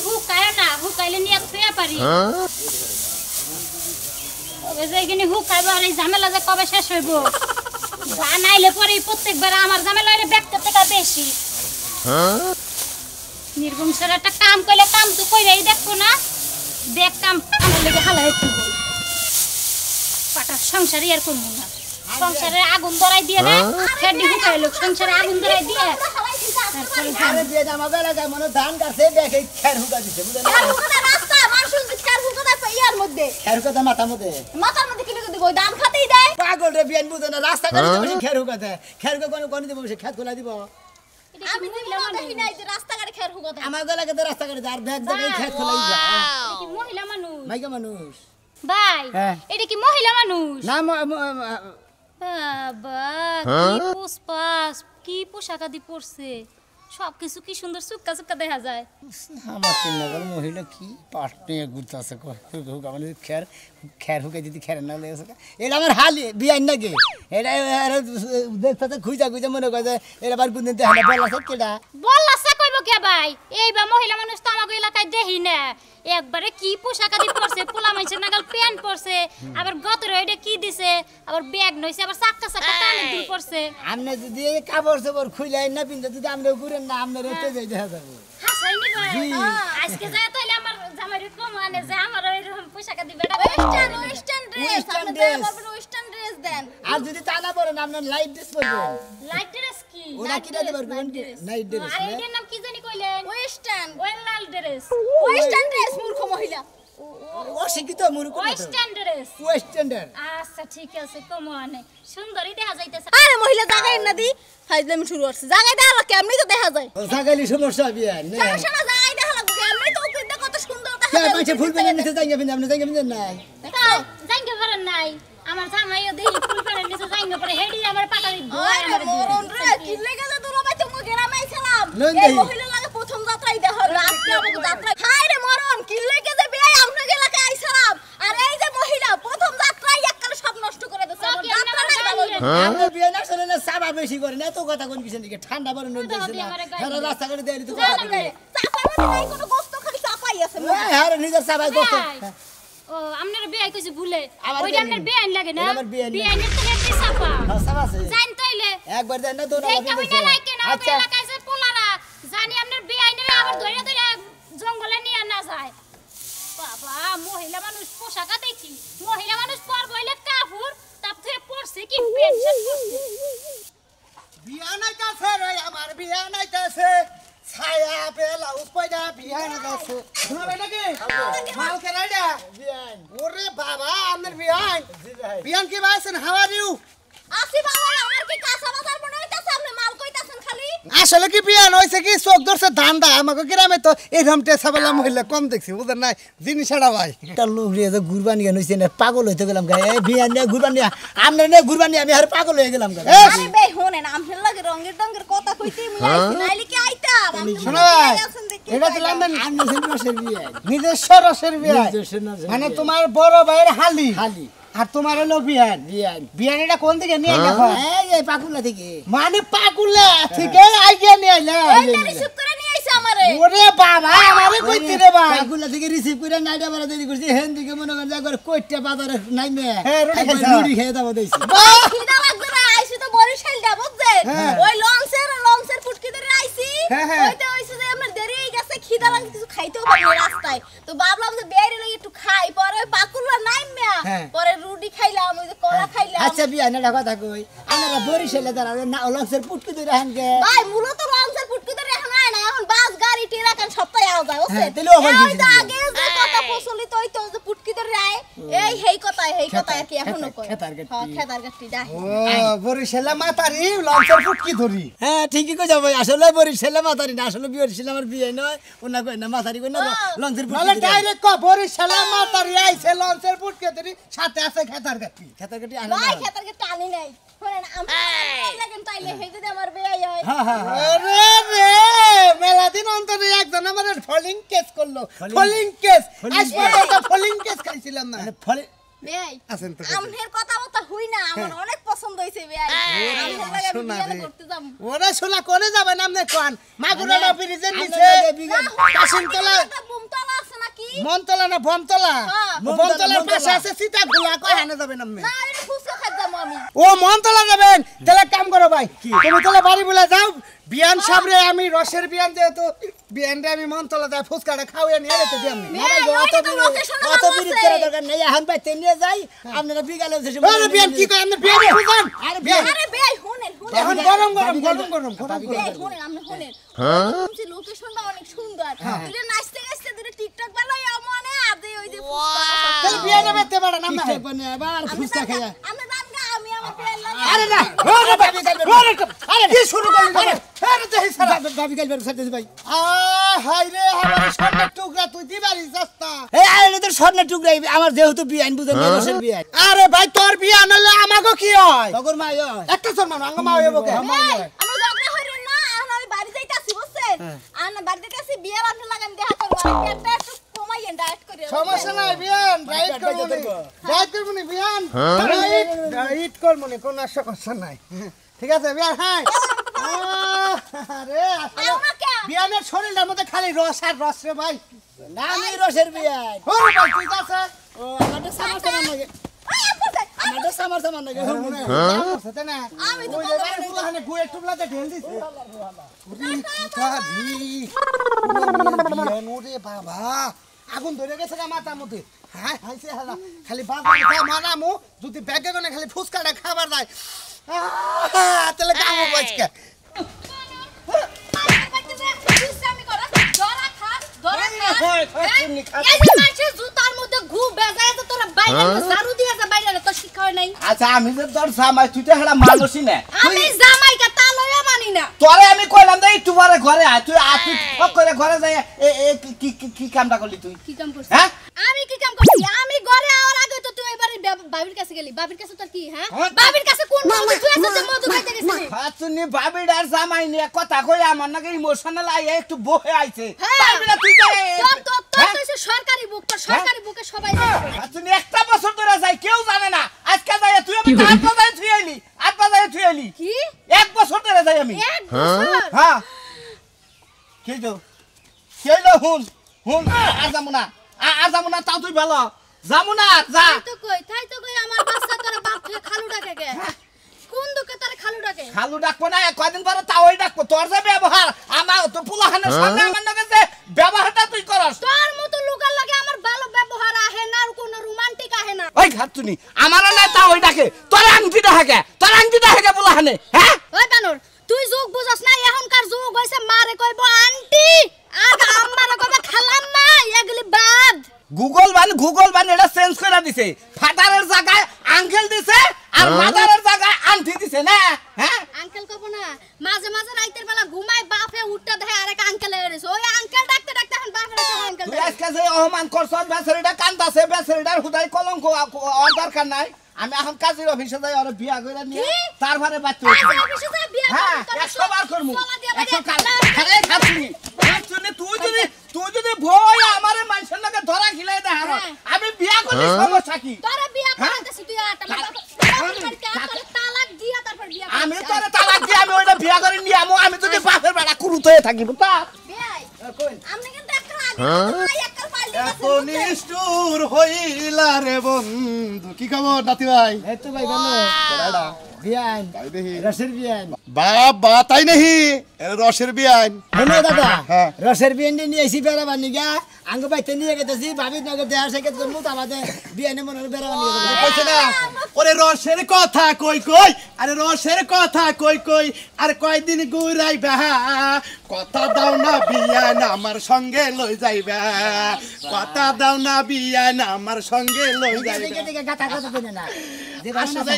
হুকায় না হুকাইলে নিয়ে পেয়ে পারি এখানে হুকাইব আর এই ঝামেলা যে কবে শেষ হইব গান আইলে পরে প্রত্যেকবার আমার ঝামেলা হইলে ব্যক্ত টাকা বেশি নির্গম স্যার একটা কাম করলে কাম তো কইরাই দেখবো না দেখ কাম আমার লেগে হালাই তুলব পাটা সংসারই আর করবো না সংসারে আগুন ধরাই দিয়ে না ফেডি হুকাইলো সংসারে আগুন ধরাই দিয়ে আরে দিয়ে জামা বেলা যায় মনে ধান গাছে দেখে খের হুকা দিছে বুঝলেন খের হুকা রাস্তা মানুষ খের হুকা দেয় ইয়ার মধ্যে খের হুকা মাথার মধ্যে কি লিখে দিব ধান খাতেই দেয় পাগল রে বিয়ান বুঝে না রাস্তা করে বসে খের হুকা দেয় খের হুকা কোন দিব বসে খেত খোলা দিব আমি মহিলা দেখি নাই যে রাস্তা করে খের হুকা দেয় আমার গলা কে রাস্তা করে আর ব্যাগ দেখে খেত খোলাই যায় এটা কি মহিলা মানুষ মাইকা মানুষ ভাই এটা কি মহিলা মানুষ না বাবা কি পুষ্পাস কি পোশাক আদি পরছে সবকিছু কি সুন্দর চুক্কা চুক্কা দেখা যায় আমার তিনগর মহিলা কি পাট নিয়ে ঘুরতেছে হুকা মানে খের খের হুকা যদি খের না লেগেছে এটা আমার হালি বিয়ান নাকি এটা দেখতে খুঁজা খুঁজা মনে করে এটা বার কোন দিন দেখা বলাছে কেডা বললাছে কইব কে ভাই এইবা মহিলা মানুষ তো আমাগো এলাকায় দেখি না একবারে কি পোশাক আদি পরছে পোলা মাইছে নাগাল প্যান্ট পরছে আবার গতরে এটা কি দিছে আবার ব্যাগ নইছে আবার চাক্কা চাক্কা টানে দুল পরছে আমনে যদি কাপড় চোপড় খুইলাই না পিনতে যদি আমনে ঘুরেন না আমনে রেতে যাই দেখা যাবে হাসাই নি ভাই আজকে যায় তাইলে আমার জামাইরে কম আনে যে আমার এরকম পোশাক আদি বেটা ওয়েস্টার্ন ড্রেস দেন আর যদি তা না পরেন আপনি লাইট ড্রেস পরবেন লাইট ড্রেস কি ওটা কি দিতে পারবেন নাইট ড্রেস আর এটার নাম কি জানি কইলেন ওয়েস্টার্ন ওয়েলাল ড্রেস মূর্খ মহিলা ও শিক্ষিত মূর্খ ওয়েস্টার্ন ড্রেস ওয়েস্টার্নার আচ্ছা ঠিক আছে কম আনে সুন্দরী দেখা যাইতেছে আরে মহিলা জাগাই না দি ফাইজলামি শুরু করছে জাগাই দেখা লাগে এমনি তো দেখা যায় সাগালি সমস্যা বিয়ান না সমস্যা না জাগাই দেখা লাগে এমনি তো উপরে কত সুন্দর দেখা কে যায় পাঁচে ফুল পেনে নিতে যাইগে বিন আপনি যাইগে বিন না জাঙ্গে পারেন নাই আমার জামাইও দেখি ফুল পেড়ে নিচে জাঙ্গে পরে হেডি আমার পাটারি আরে মরণ রে কি লেগে যা দুলা ভাই তুমি গ্রামে আইছিলাম লন এই দেই। মহিলা লাগে প্রথম যাত্রাই দেহ আজকে আমাকে যাত্রা হাই রে মরণ কি লেগে যে বিয়ে আপনার এলাকায় আইছিলাম আর এই যে মহিলা প্রথম যাত্রাই এককালে সব নষ্ট করে দিছে আমার যাত্রাটাই ভালো হইছে আপনি বিয়ান আসলে না সাবা বেশি করেন এত কথা কোন কিছু নাকি ঠান্ডা বড় নন দিছে না সারা রাস্তা করে দেই তো কথা বলে চাপার মধ্যে নাই কোনো গোস্ত খালি চাপাই আছে আরে নিজের সাবাই করতে ও আমনের বিয়ে কইছে ভুলে আমার ওইটা আমনের বিয়ে আইন লাগে না এটা আমার বিয়ে আইন বিয়ে আইনের তো হেডি সাপা সাবা আছে জান তাইলে একবার দেন না দোনা দেখতে হইনা লাইকে না আমার এলাকায় যে পোলারা জানি আমনের বিয়ে আইনের আবার ধইরা ধইরা জঙ্গলে নিয়ে না যায় বাবা মহিলা মানুষ পোশাকা দেখি মহিলা মানুষ পর বইলে কাপুর তাপ থেকে পড়ছে কি প্যান্ট শার্ট পরছে বিয়া নাইতাছে রে আমার বিয়া নাইতাছে ছায়া পেলা উপয়দা বিয়া নাইতাছে শোনা বেটা কি মাল কে রাইডা বিয়ান ওরে বাবা আমার বিয়ান বিয়ান কি বাসেন হাউ আর ইউ আসি বাবা আমার কি কাঁচা বাজার মনে হইতাছে আপনি মাল কইতাছেন খালি আসলে কি বিয়ান হইছে কি চোখ ধরছে ধান্দা আমাকে গ্রামে তো এরকম টেসাবেলা মহিলা কম দেখছি বুঝেন নাই জিনিস ছাড়া ভাই একটা লোক রে তো গুরবানি হইছে না পাগল হইতে গেলাম গায় এই বিয়ান নে গুরবানি আমরা নে গুরবানি আমি আর পাগল হয়ে গেলাম গায় আরে বে হোনেন আমহের লাগে রঙের ডঙ্গের কথা কইতেই মুই আইছি নাইলে কি আইতাম আমি শোনো ভাই এটা তো লাম্বেন আমরা সেন্টারের বিয়ান নিজস্ব রসের বিয়ান মানে তোমার বড় ভাইয়ের হালি খালি আর তোমার হলো বিয়ান বিয়ান বিয়ান এটা কোন দিকে নিয়ে দেখো এই পাকুলা থেকে মানে পাকুলা ঠিক আইডিয়া নিয়ে আইলা ওইটা রিসিভ করে নিয়ে আইছে আমারে ওরে বাবা আমারে কইতে রে ভাই পাকুলা থেকে রিসিভ করে নাইডা বড় দেরি করছি হেন দিকে মনে করেন একবার কইটা বাজারে নাই মে হ্যাঁ, রুটি একবার খাইছো। রুটি খেয়ে দাও দেইছি খিদা লাগছে না আইছি তো বরিশাল দা বুঝছেন হ্যাঁ। ওই লঞ্চের ফুটকি ধরে আইছি হ্যাঁ, হ্যাঁ। ওইটা হইছে যে আমরা দেরি হয়ে গেছে খিদা লাগছে কিছু খাইতেও পারি না রাস্তায় তো ভাবলাম যে বেরে লাগি একটু খাই পরে ওই পাকুলা নাইমা হ্যাঁ। পরে রুটি খাইলাম ওই যে কলা খাইলাম আচ্ছা বিয়ান এটা কথা কই আমরা বরিশালে দাঁড়া না লক্সের পুটকি ধরে হানকে ভাই মূলত লঞ্চের ফুটকি ধরে এখন আয় না এখন বাস গাড়ি টিরাকান সবটাই আও যায় হ্যাঁ, বুঝছেন তাহলে ওখানে ওই তো গেছি। আগে যে কথা প্রচলিত হইতো যে ফুটকি ধরে আয় এই হেই কথা আর কি এখনো কয় খেতার গাটি। হ্যাঁ খেতার গাটি দা ও বরিশালা মাতারি লঞ্চের ফুটকি ধরি হ্যাঁ ঠিকই কই যাবো আসলে বরিশালে মাতারি না আসলে বরিশালে আমার বিয়ে নয় ওনা কই না মাতারি কই না লঞ্চের বলে পুটকি ডাইরেক্ট ক বরিশালা মাতারি আইছে লঞ্চের ফুটকি ধরি সাথে আছে খেতার গাটি খেতার কাটি আনা ভাই খেতার গাটি টানি নাই শুনেন আমি লাগেন তাইলে হেই যদি আমার বিয়ে হয় হ্যাঁ হ্যাঁ আরে রে মেলা দিন অন্তরে একজন আমাদের ফলিং কেস করলো ফলিং- ফলিং কেস ফলিং আজ পর্যন্ত ফলিং কেস খাইছিলাম না ফলে বিয়ে আছেন তো আমনের কথা মতো হই না আমার অনেক পছন্দ পছন্দ হইছে বেয়াই আমি লাগে বিয়ে করতে যাব ওরা শোনা করে যাবেন আপনি কোন মাগুরাটা ব্রিজের নিচে কাশিমতলা বুমতলা আছে নাকি মনতলা না বমতলা বমতলার পাশে আছে সীতাগুলা কই হানে যাবেন আপনি না আমি ফুসকা খাই যাব আমি ও মনতলা যাবেন তাহলে কাম করো ভাই তুমি তাহলে বাড়ি বলে যাও বিয়ান সাবরে আমি রসের বিয়ান যেহেতু বিয়ানটা আমি মনতলা দেয় ফুচকাটা খাওয়াই নিয়ে যেতে দিই আমি অত বিরিত করা দরকার নেই এখন বাইতে নিয়ে যাই আপনারা বিকালে এসে আরে বিয়ান কি কয় আপনি বিয়ান বুঝান আরে বেয়াই শুনেন এখন গরম গরম গরম গরম বেয়াই শুনেন আপনি শুনেন তুমি লোকেশনটা অনেক সুন্দর তুই নাচতে নাচতে তুই টিকটক বানাই মনে আদে ওই যে তাহলে বিয়ানে বেতে পারে না না বনে আবার ফুসকা খাইয়া আমরা জান না আমি আমার প্রেম লাগে আরে না ওরে ভাবি ওরে আরে কি শুরু করলি আরে দেহি সারা ভাবি কাল বের সাথে ভাই হাই রে আমার স্বর্ণের টুকরা তুই দিবারি যাস্তা এই আরে তোর স্বর্ণের টুকরাই আমার যেহেতু বিয়ে আইন বুঝেন রসের বিয়ে আরে ভাই তোর বিয়া নলে আমাগো কি হয় তগর মা একটা সম্মান আঙ্গ মা হইব কে আমরা ঝগড়া হইরে না আমি বাড়ি যাইতাছি বুঝছেন আমি বাড়ি যাইতাছি বিয়ে রান্না লাগাম দেখা করব পেটটা একটু কমাইয়েন ডায়েট করে সমস্যা নাই বিয়ান রাইট করব নি বিয়ান রাইট করব নি কোন সমস্যা নাই ঠিক আছে বিয়ান হ্যাঁ আরে বিয়ানের শরীরের মধ্যে খালি রস আর রস রে ভাই না আমি রসের বিয়ে ও ভাই তুই আছে ও আমাদের সামার সামান লাগে আমাদের সামার সামান লাগে সাথে না আমি তো ওই জায়গায় ফুলাহানে গুয়ে টুবলাতে ঢেল দিছে উরি কাজি বিয়ান ওরে বাবা আগুন ধরে গেছে গা মাথার মধ্যে হ্যাঁ হাইছে হালা খালি বাবা মানামু যদি ব্যাগে গনে খালি ফুসকাটা খাবার দেয় তাহলে কামো বাজকে আচ্ছা আমি যে তোর জামাই তুই তো হেলা মানুষই না আমি জামাই কা তা লয়া মানি না তোরে আমি কইলাম যে একটু পরে ঘরে আয় তুই ফক করে ঘরে যাই কি কামটা করলি তুই কি কাম করছিস হ্যাঁ আমি কি কাম করছি আমি ঘরে আওয়ার আগে তো তুই এবারে বাবির কাছে গেলি বাবির কাছে তোর কি হ্যাঁ বাবির কাছে কোন মধু তুই এসে মধু খাইতে গেছিস তুমি বাবিডার জামাই নিয়ে কথা কই আমার নাকি ইমোশনাল আই একটু বহে আইছে হ্যাঁ। বাবিডা তুই যাই তোর তো সরকারি বুক তো সরকারি বুকে সবাই জানে তুমি একটা বছর ধরে যাই কেউ জানে না আজকে যাই তুই আমি আট বাজায় থুই আইলি 8 বাজায় থুই আইলি কি এক বছর ধরে যাই আমি এক বছর হ্যাঁ কি তো কেইলো হুন আর যামু না তাও তুই ভালো যামু না যা তাই তো কই আমার বাচ্চা তোর বাপ থেকে খালু ডাকে গে কোন দুকে তোর খালু ডাকে খালু ডাকবো না কয়দিন পরে তাওই ডাকবো তোর যে ব্যবহার আমার তো পোলাহানের সামনে আমার নাকি যে ব্যবহারটা তুই করস তোর মতো লোকের লাগে আমার ভালো ব্যবহার আহে না আর কোনো রোমান্টিক আহে না ওই ঘাটতুনি আমারও না তাওই ডাকে তোর আংটিটা হাকে পোলাহানে হ্যাঁ ওই বানর তুই যোগ বুঝছ না এখনকার যোগ হইছে মারে কইব আন্টি আর আম্মারে কইব খালাম্মা এগুলি বাদ গুগল বান এটা চেঞ্জ করে দিছে ফাটারের জায়গায় আঙ্কেল দিছে আর মাদারের জায়গায় আন্টি দিছে না হ্যাঁ আঙ্কেল কব না মাঝে মাঝে রাইতের বেলা ঘুমাই বাপে উঠটা দেয় আরেক আঙ্কেল এরেছে ওই আঙ্কেল ডাকতে ডাকতে এখন বাপের কাছে আঙ্কেল তুই আজকে যে অহমান করছস বেচারিটা কান্দাছে বেচারিটার হুদাই কলঙ্ক আর দরকার নাই আমি এখন কাজের অফিসে যাই আর বিয়া কইরা নিয়ে তারপরে বাচ্চা কাজের অফিসে যাই বিয়া হ্যাঁ করবি 100 বার করমু সোনা দিয়ে 100 কাল আরে খাচ্ছি তুই যদি ভয় আমারে মানুষের লগে ধরা খিলাই দে আমি বিয়া করলে সমস্যা কি তোরা বিয়া করতেছিস তুই আটা তালাক দিয়া তারপর বিয়া আমি তোরে তালাক দিয়ে আমি ওইটা বিয়া করে নিয়ে আমি যদি বাপের বেড়া কুরুত হয়ে থাকি বুঝতা বিয়াই আমি কিন্তু একটা আগে একটা পাইলে এত নিষ্ঠুর হইলা রে বন্ধু কি খবর নাতি ভাই এই তো ভাই ভালো তোরাডা বিয়ান রসের বিয়ান বাবা তাই নাহি রসের বিয়ান হ্যালো দাদা হ্যাঁ। রসের বিয়ান নিয়ে আইছি বেড়া বানি গা আঙ্গ বাইতে নিয়ে গেতেছি ভাবি নগর দেহার সাথে করবো আমাদের বিয়ানে মনে হয় বেড়া বানি গেছে কইছে না ওরে রসের কথা কই আরে রসের কথা কই আর কয়দিন ঘুরাইবা কথা দাও না বিয়ান আমার সঙ্গে লই যাইবা কথা দাও না বিয়ান আমার সঙ্গে লই যাইবা গাতা গাতা দেনে না যে আসলে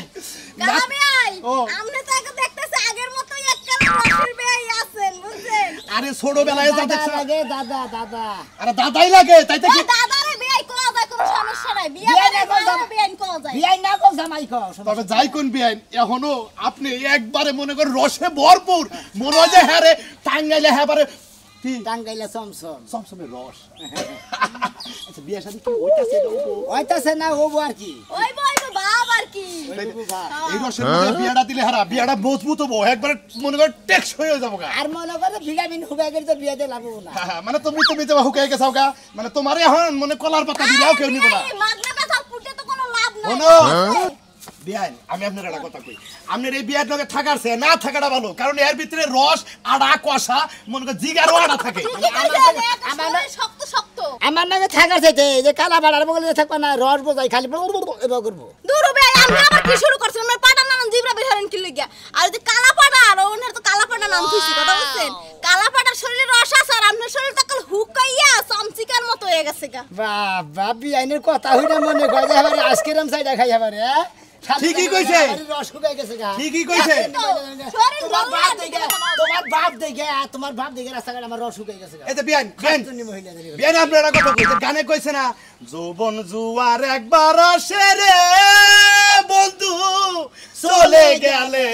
কালামি আই ও। আমরা তো এখন দেখতেছি আগের মতই একটা রসের বিয়াই আছেন বুঝছেন আরে ছোটবেলায় যা দেখছ লাগে দাদা দাদা আরে দাদাই লাগে তাইতে কি দাদারে বিয়াই কোয়া যায় কোনো সমস্যা নাই বিয়া বিয়াই না করে করতাম। বিয়াই কোয়া যায় বিয়াই না কো জামাই কো তবে যাই কোন বিয়ান এখনো আপনি একবারে মনে করেন রসে ভরপুর মনে হয় যে হ্যাঁ রে টাঙ্গাইলে হ্যাঁ বারে টাঙ্গাইলা চমচম চমচমের রস আচ্ছা বিয়া শাদী কি ওইটাছে এটা ওবো ওইটাছে না ওবো আর কি ওই বাপ আর কি এই রসের মধ্যে বিয়াটা দিলে হারা বিয়াটা মজবুত হবো একবারে মনে কর টেক্স হয়ে যাবো গা আর মনে করে ভিটামিন হুগাই গেলে তো বিয়াতে লাগবো না মানে তুমি যে হুকাই গেছাও গা মানে তোমারে এখন মনে কলার পাতা দিলেও কেউ নিব না মাগনা ব্যথা পুটে তো কোনো লাভ নাই শোনো বিয়ান আমি আপনার একটা কথা কই আপনার এই বিয়ার লগে থাকার চেয়ে না থাকাটা ভালো কারণ এর ভিতরে রস আড়া কষা মনে কর জিগারও আড়া থাকে শক্ত শক্ত আমার নাকি থাকার চাইতে যে কালা বাড়ার বগলে থাকবা না রস বোঝাই খালি এবার করবো দূর বে আমরা আবার কি শুরু করছেন আমরা পাটা নাম জিবরা বেহারেন কি লাগিয়া আর যে কালা পাটা আর ওনার তো কালা পাটা নাম খুশি কথা বলছেন কালা পাটার শরীরে রস আছে আর আপনার শরীর তকল হুকাইয়া চামচিকার মতো হয়ে গেছে গা বাবা বিয়াইনের কথা হইনা মনে করে যে এবারে আইসক্রিম চাইটা খাই এবারে ঠিকই কইছে রস শুকাই গেছে গা ঠিকই কইছে তোমার বাপ দেখে রাস্তাঘাট আমার রস শুকাই গেছে এই যে বিয়ান বিয়ান আপনার একটা কথা কইছে গানে কইছে না যৌবন জুয়ার একবার আসে রে বন্ধু চলে গেলে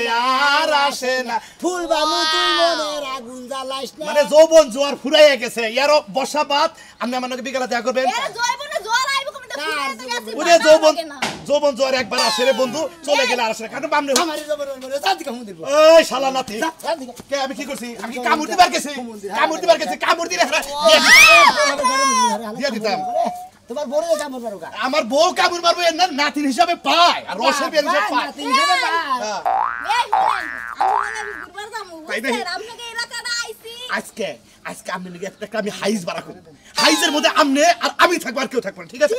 আর আসে না ফুল বানু তুই মনের আগুন জ্বালাইস না মানে যৌবন জোয়ার ফুরাইয়া গেছে ইয়ারও বর্ষাপাত আপনি আমার নাকি বিকালে দেখা করবেন ওরে যৌবন জোয়ার একবার আসে রে বন্ধু চলে গেলে আর আসে না কারণ বামনে ওই শালা নাতি কে আমি কি করছি আমি কামড় দিবার গেছি কামড় দিলে দিয়া দিতাম তোমার বড় কামড় মারুগা আমার বউ কামড় মারবো এর নাতিন হিসাবে পায় আর রসের বিয়ান হিসাবে পায় নাতিন হিসাবে পায় আজকে আমি নাকি একটা আমি হাইজ বাড়া করি হাইজের মধ্যে আমনে আর আমি থাকবো আর কেউ থাকবো না ঠিক আছে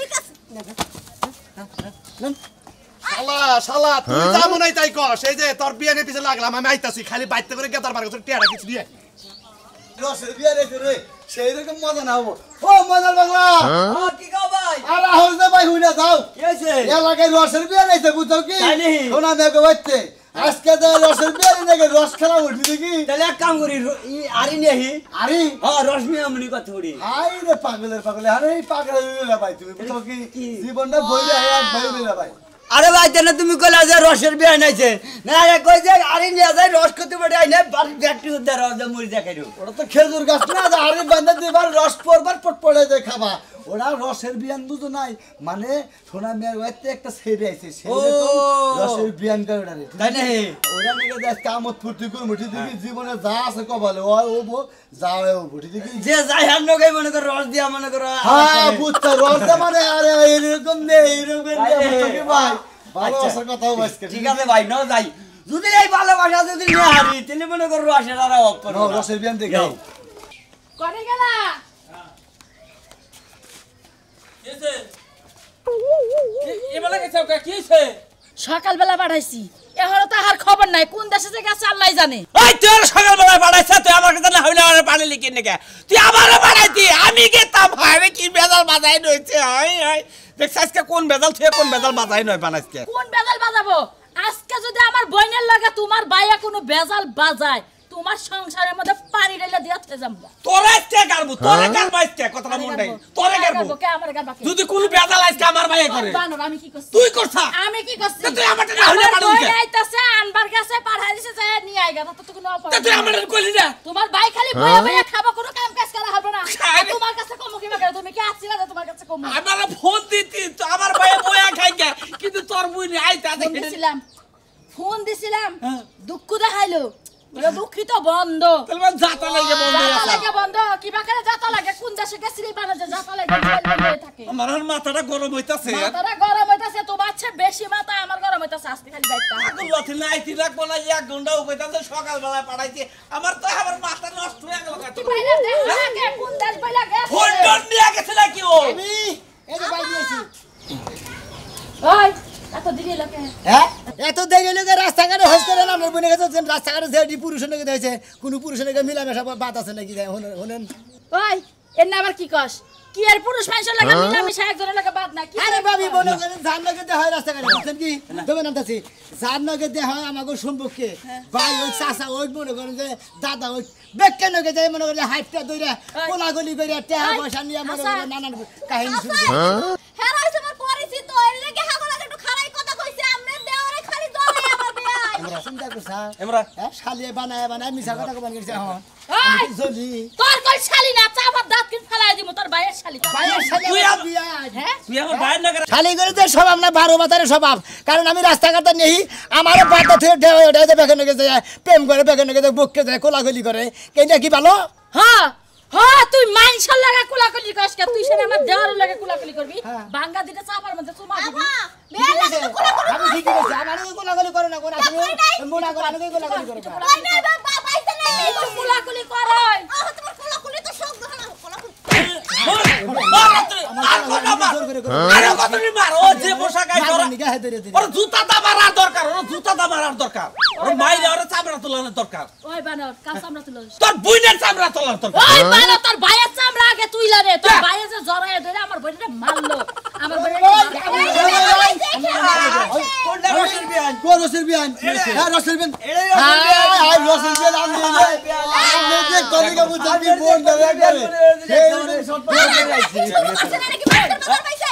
শালা তুই যাবো নাই তাই কস এই যে তোর বিয়ানের পিছে লাগলাম আমি আইতাছি খালি বাইতে করে গেতার বার করে টিয়াটা কিছু দিয়ে রসের বিয়া রেখে রে সেই রকম মজা না হবো ও মজার বাংলা কি গো ভাই আর আহল না ভাই হইনা যাও কি হইছে এলাকায় রসের বিয়া নাইছে বুঝছো কি তাই নাকি? শোনা দেখো বাইতে আজকে যে রসের বিয়া নাকি রস খেলা উঠবি দেখি তাহলে এক কাম করি আরি নেহি আরে হ্যাঁ রশ্মি আমনি কথা বলি হাই রে পাগলের আরে এই পাগল হইলা ভাই তুমি বুঝছো কি জীবনটা বইরা এক ভাই হইলা ভাই আরে ভাই তেনে তুমি কইলা যে রসের বিয়া নাইছে না রে কই যে আরি নিয়া যায় রস কত বড় আইনে বাড়ি ব্যাকটি উদ্ধার রস মুড়ি দেখাইরো ওটা তো খেজুর গাছ না যে আরে বান্ধা দিবার রস পড়বার পট পড়ে যায় খাবা ওরা রসের বিয়ান বুঝো নাই মানে সোনা মেয়ের ওইতে একটা ছেড়ে আইছে ছেড়ে তো রসের বিয়ান করে ওটা তাই নাকি? ওরা নাকি যে কামত ফুর্তি করে মুঠি দেখি জীবনে যা আছে কপালে ও ও যাও ও মুঠি দেখি যে যাই হান নগে মনে কর রস দিয়া মনে কর হ্যাঁ বুঝছো রস মানে আরে এরকম নেই এরকম বুঝছো কি ভাই ভালোবাসার কথাও বাসকে ঠিক আছে ভাই ন যাই যদি এই ভালোবাসা যদি না হারি তাহলে মনে কর রসের আর অফ করো রসের বিয়ান দেখাও করে গেলা সকালবেলা পাঠাইছি এখনো তাহার খবর নাই কোন দেশে থেকে আল্লাহ জানে ওই তোর সকালবেলা বাড়াইছে তুই আমার কাছে না হইলে আমার পানি লিখে নেগে তুই আমারও বাড়াইতি আমি গেতাম ভাই কি বেজাল বাজাই নইছে হয় হয় দেখছ আজকে কোন বেজাল তুই কোন বেজাল বাজাই নয় বানাইছে কোন বেজাল বাজাবো আজকে যদি আমার বইনের লাগে তোমার ভাইয়া কোনো বেজাল বাজায় তোমার সংসারের মধ্যে পানি ঢেলে দিতে যাবো তোরে আজকে গারবো তোরে গারবো আজকে কথাটা মন নাই তোরে গারবো কে আমার গারবা কে যদি কোন বেজাল আজকে আমার ভাই করে বানর আমি কি করছি তুই করছা আমি কি করছি তুই আমারটা না হইলে পানি লিখে আইতাছে আনবার কাছে পাঠাই দিছে যে নিয়ে আইগা তো কোনো অপরাধ তুই আমারটা কইলি না তোমার ভাই খালি বইয়া বইয়া খাবো কোনো কাম কাজ করা হবে না খাই রে। তোমার কাছে কম কি বাগা তুমি কি আসছিলা যে তোমার কাছে কম আমার ফোন দিতি তো আমার ভাই বয়া খাই গে কিন্তু তোর বুই নাই আইতা ফোন দিছিলাম দুঃখ দেখাইলো বলে দুঃখিত বন্ধ তাহলে যাতা লাগে বন্ধ যাতা আছে লাগে বন্ধ কিবা করে যাতা লাগে কোন দেশে গেছিলি বানাতে যাতা লাগে হয়ে থাকে আমার মাথাটা গরম হইতাছে মাথাটা গরম হইতাছে তোমার চেয়ে বেশি মাথা আমার গরম হইতাছে আজকে খালি বাইতা আগুন লাথি নাইতি রাখবো না 1 ঘন্টা কইতাছে সকালবেলা পাঠাইছি আমার তো আমার মাথা নষ্ট হয়ে গেল বাইরে দেখো না কে কোন দেশ বাইলা গেছে ফোন ডন নিয়ে গেছে নাকি ও আমি এই যে বাই দিয়েছি ওই এত দিলি লোকে হ্যাঁ এত দেরি লোকে রাস্তাঘাটে হস করে না বনে গেছে রাস্তাঘাটে যে পুরুষের নাকি দিয়েছে কোন পুরুষের নাকি মিলামেশা বাদ আছে নাকি শুনেন ওই এর না আবার কি কস কি আর পুরুষ মানুষের লাগা মিলামিশা একজনের লাগা বাদ না কি আরে বাবি মনে করেন যার নাকি দেওয়া হয় রাস্তাঘাটে বুঝছেন কি তবে নামতাছি যার নাকি দেওয়া হয় আমাকে সম্পর্কে ভাই ওই চাচা ওই মনে করেন যে দাদা ওই বেকে নাকি যায় মনে করেন হাইটটা দইরা কোলাগুলি করে টাকা পয়সা নিয়ে মনে করেন নানান কাহিনী শুরু করে হ্যাঁ রাইছে আমার পরিচিত এর লাগে হাগো লাগে একটু খারাই কথা কইছে আমনে দেওয়ারে খালি দলে আমার বিয়াই চিন্তা করছা এমরা শালিয়ে বানায় মিছা কথা কবান গেছে এখন এই, জলি তোর কই শালি না চাপার দাঁত কিন ফেলাই দিমু তোর ভাইয়ের শালি তোর ভাইয়ের শালি তুই আমার আম- বিয়া হ্যাঁ তুই আমার বাইরে না করে শালি করে তো স্বভাব না 12 বাতারে স্বভাব কারণ আমি রাস্তাঘাটে নেই আমারও বাতা থেকে ঢেউ ওঠে বেখানে গেছে প্রেম করে বেখানে গেছে বককে যায় কোলাগুলি করে কেনটা কি ভালো হ্যাঁ হ্যাঁ তুই মাইনসার লাগা কুলাকুলি করস কে তুই সেটা আমার দেওয়ার লাগা কুলাকুলি করবি হ্যাঁ। বাঙ্গা দিতে চাপার মধ্যে চুমা দিবি ঠিক আছে, আমি ঠিকই বলছি আমারও কোলাগুলি করে না কোন আছে মোনা করে আমি কোলাগুলি করে না। কই নাই বাবা পাইতে নাই একটু কুলাকুলি করই তোমার কোলাকুলি তো সব দেখো না কোলাকুলি জোর করে করে আরে কত নি মার ও যে পোশাক আই তোরা মারনি গায়ে ধরে ধরে ওর জুতা দা মারার দরকার ওর জুতা দা মারার দরকার ওর মাইরে ওর চামড়া তোলানোর দরকার ওই বানর কাজ আমরা তুলো তোর বুইনের চামড়া তোলার দরকার ওই বানর তোর ভাইয়ের চামড়া আগে তুইলা রে তোর ভাইয়ে যে জড়ায় ধরে আমার বইটা মারলো আমার কোনটা রসের বিয়ান কো রসের বিয়ান হ্যাঁ রসের বিয়ান এটাই হ্যাঁ রসের বিয়ান আমি আমি যে কলিকা বুঝাবি বোন ধরে করে এই সব নাকি মাস্টার পাইছে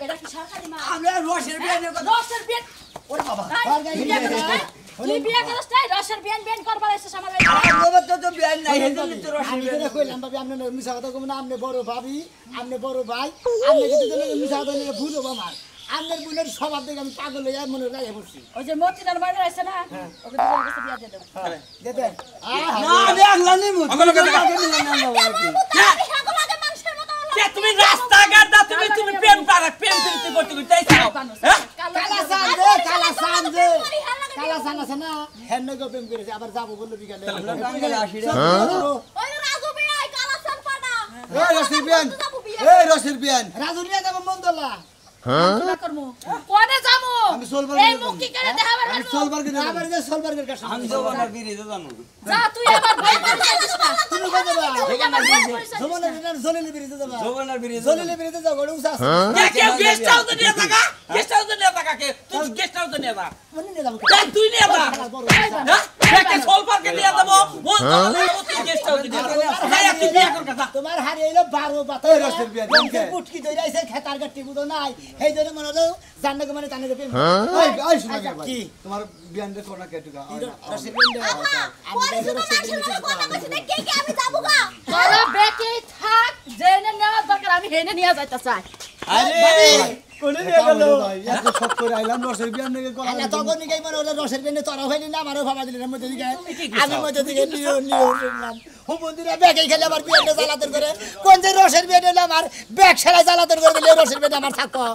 এটা কি সরকারি মা আমরা রসের বিয়ানের কথা রসের বিয়ান ওরে বাবা তুই বিয়া করছ তাই রসের বিয়ান বিয়ান করবার এসেছ আমার বাড়ি আমার তো বিয়ান নাই হেদিন তো রসের আমি বিয়ান তো কইলাম ভাবি আপনি মিছা কথা কইবেন না আপনি বড় ভাবি আপনি বড় ভাই আপনি যদি দিলে মিছা কথা নিয়ে ভুল হবে আমার আপনার বোনের স্বভাব দেখে আমি পাগল হয়ে মনে রাখে বসছি ওই যে মতিনার বাড়ি আছে না ওকে দুজন কাছে বিয়া দিয়ে দেব দেখেন না আমি আগলা নিমু আমার কাছে সকলকে মানুষের মতো কে তুমি রাস্তাঘাট দা তুমি প্রেম পারা প্রেম প্রীতি করতে করতে চাও হ্যাঁ কালা সান দে কালা সান দে কালা সান আছে না হেন গো প্রেম করেছে আবার যাবো বললো বিকালে কাঙ্গালে আসি রে ওই রাজু ভাই কালাসান পানা এই রসির বিয়ান এই রসির বিয়ান রাজু নিয়ে যাবো মন্দলা না করমু কোনে যামু আমি সোলবার এই মুখ কি করে দেখাবার আমি সোলবার্গে আবার যে সোলবার্গের কাছে আমি জবানার বিরিতে জানো যা তুই আবার বই করছিস না তুমি কই যাবা তুই আবার বই করছিস জমানা দিনার জলিলে বিরিতে যাবা জবানার বিরিতে জলিলে বিরিতে যাও গড়ে উসা কে গেস্ট হাউস নিয়ে থাকা গেস্ট হাউস নিয়ে থাকা কে তুই গেস্ট হাউস নিয়ে যা মনে নিয়ে যাবো তাই তুই নিয়ে যা হ্যাঁ কে সোল পার্কে নিয়ে যাবো বল তুই গেস্ট হাউস নিয়ে যা তাই তুই বিয়ে কর কথা তোমার হারি হইলো 12 বাতা রসের বিয়ান পুটকি দই রাইছে খেতার গাটি বুদো নাই এই জন্য মনে হলো জান্নাকে মানে জান্নাকে প্রেম এই এই শুনা গে ভাই কি তোমার বিয়ান দে কোনা কেটুকা রসের বিয়ান পরে শুধু মানুষের মতো কথা কইছ না কে আমি যাবো গা তোরা বেটি থাক জেনে নেওয়া দরকার আমি হেনে নিয়ে যাইতে চাই আরে কোনে নিয়ে গেল এত শখ করে আইলাম রসের বিয়ান নেগে করা আল্লাহ তখন নিগাই মনে হলো রসের বিয়ানে তোরা হইলি না আমারও ভাবা দিলি না মধ্যে দিকে আমি মধ্যে দিকে নিও শুনলাম ও মন্দিরে ব্যাগে খেলে আমার বিয়ানটা জ্বালাতন করে কোন যে রসের বিয়ানে আমার ব্যাগ সেলাই জ্বালাতন করে দিলে রসের বিয়ানে আমার থাকো